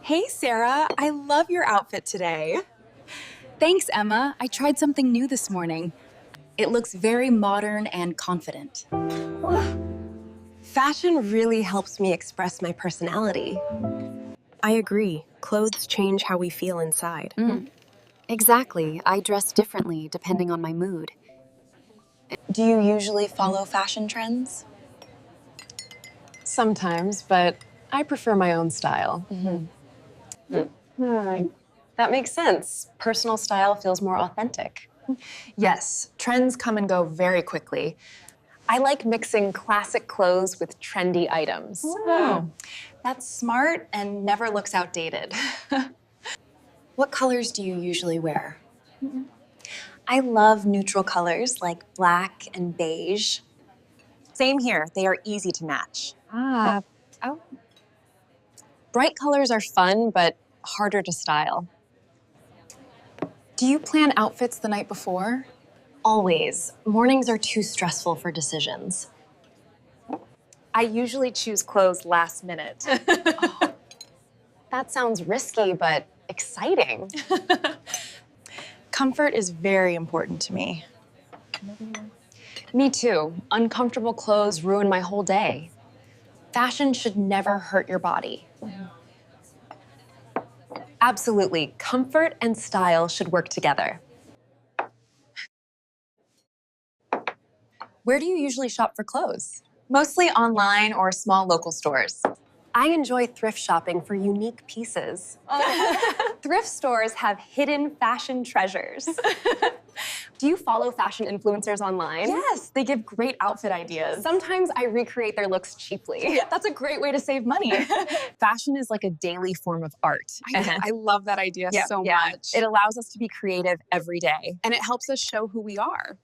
Hey, Sarah, I love your outfit today. Thanks, Emma. I tried something new this morning. It looks very modern and confident. Fashion really helps me express my personality. I agree. Clothes change how we feel inside. Exactly. I dress differently depending on my mood. Do you usually follow fashion trends? Sometimes, but I prefer my own style. That makes sense. Personal style feels more authentic. Yes, trends come and go very quickly. I like mixing classic clothes with trendy items. That's smart and never looks outdated. What colors do you usually wear? I love neutral colors like black and beige. Same here, they are easy to match. Bright colors are fun, but harder to style. Do you plan outfits the night before? Always. Mornings are too stressful for decisions. I usually choose clothes last minute. That sounds risky, but exciting. Comfort is very important to me. Me too. Uncomfortable clothes ruin my whole day. Fashion should never hurt your body. Absolutely. Comfort and style should work together. Where do you usually shop for clothes? Mostly online or small local stores. I enjoy thrift shopping for unique pieces. Thrift stores have hidden fashion treasures. Do you follow fashion influencers online? Yes, they give great outfit ideas. Sometimes I recreate their looks cheaply. That's a great way to save money. Fashion is like a daily form of art. I love that idea so much. It allows us to be creative every day. And it helps us show who we are.